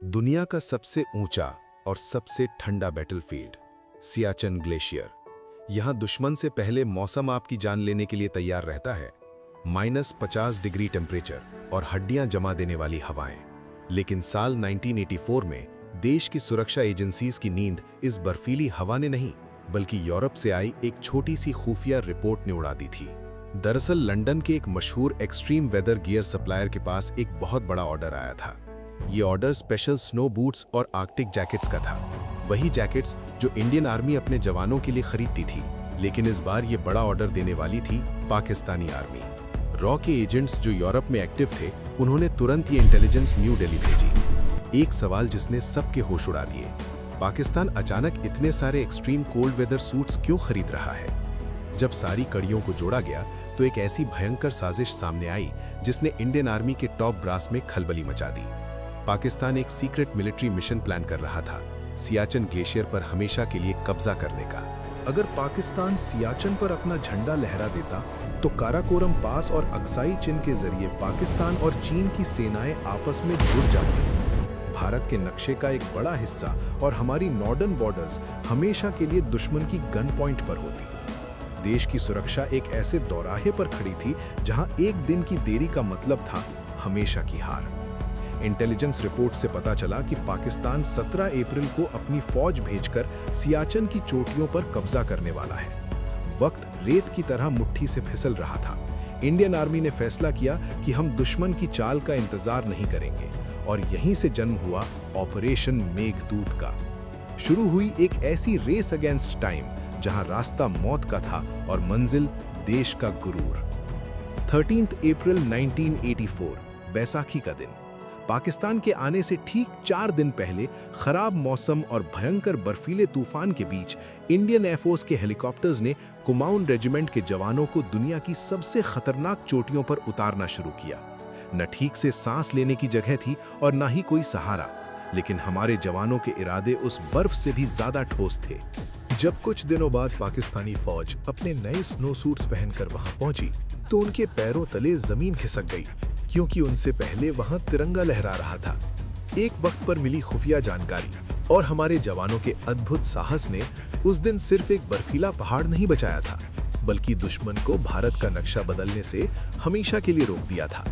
दुनिया का सबसे ऊंचा और सबसे ठंडा बैटलफील्ड सियाचिन ग्लेशियर। यहां दुश्मन से पहले मौसम आपकी जान लेने के लिए तैयार रहता है। -50 डिग्री टेम्परेचर और हड्डियां जमा देने वाली हवाएं। लेकिन साल 1984 में देश की सुरक्षा एजेंसीज की नींद इस बर्फीली हवा ने नहीं, बल्कि यूरोप से आई एक छोटी सी खुफिया रिपोर्ट ने उड़ा दी थी। दरअसल लंदन के एक मशहूर एक्सट्रीम वेदर गियर सप्लायर के पास एक बहुत बड़ा ऑर्डर आया था। ये ऑर्डर स्पेशल स्नो बूट्स और आर्कटिक जैकेट्स का था। वही जैकेट्स जो इंडियन आर्मी अपने जवानों के लिए खरीदती थी। लेकिन इस बार ये बड़ा ऑर्डर देने वाली थी पाकिस्तानी आर्मी। रॉ के एजेंट्स जो यूरोप में एक्टिव थे, उन्होंने तुरंत ये इंटेलिजेंस न्यू दिल्ली भेजी। एक सवाल जिसने सबके होश उड़ा दिए, पाकिस्तान अचानक इतने सारे एक्सट्रीम कोल्ड वेदर सूट्स क्यों खरीद रहा है? जब सारी कड़ियों को जोड़ा गया तो एक ऐसी भयंकर साजिश सामने आई जिसने इंडियन आर्मी के टॉप ब्रास में खलबली मचा दी। पाकिस्तान एक सीक्रेट मिलिट्री मिशन प्लान कर रहा था, सियाचिन ग्लेशियर पर हमेशा के लिए कब्जा करने का। अगर पाकिस्तान सियाचिन पर अपना झंडा लहरा देता तो काराकोरम पास और अक्साई चिन के जरिए पाकिस्तान और चीन की सेनाएं आपस में जुड़ जाती। भारत के नक्शे का एक बड़ा हिस्सा और हमारी नॉर्दर्न बॉर्डर्स हमेशा के लिए दुश्मन की गन पॉइंट पर होती। देश की सुरक्षा एक ऐसे दौराहे पर खड़ी थी जहां एक दिन की देरी का मतलब था हमेशा की हार। इंटेलिजेंस रिपोर्ट से पता चला कि पाकिस्तान 17 अप्रैल को अपनी फौज भेजकर सियाचिन की चोटियों पर कब्जा करने वाला है। वक्त रेत की तरह मुट्ठी से फिसल रहा था। इंडियन आर्मी ने फैसला किया कि हम दुश्मन की चाल का इंतजार नहीं करेंगे, और यहीं से जन्म हुआ ऑपरेशन मेघदूत का। शुरू हुई एक ऐसी रेस अगेंस्ट टाइम जहां रास्ता मौत का था और मंजिल देश का गुरूर। 13 अप्रैल 1984 बैसाखी का दिन। पाकिस्तान के आने से ठीक 4 दिन पहले खराब मौसम और भयंकर बर्फीले तूफान के बीच इंडियन एयरफोर्स के हेलीकॉप्टर्स ने कुमाऊन रेजिमेंट के जवानों को दुनिया की सबसे खतरनाक चोटियों पर उतारना शुरू किया। न ठीक से सांस लेने की जगह थी और ना ही कोई सहारा, लेकिन हमारे जवानों के इरादे उस बर्फ से भी ज्यादा ठोस थे। जब कुछ दिनों बाद पाकिस्तानी फौज अपने नए स्नो सूट्स पहनकर वहां पहुंची तो उनके पैरों तले जमीन खिसक गई, क्योंकि उनसे पहले वहां तिरंगा लहरा रहा था। एक वक्त पर मिली खुफिया जानकारी और हमारे जवानों के अद्भुत साहस ने उस दिन सिर्फ एक बर्फीला पहाड़ नहीं बचाया था, बल्कि दुश्मन को भारत का नक्शा बदलने से हमेशा के लिए रोक दिया था।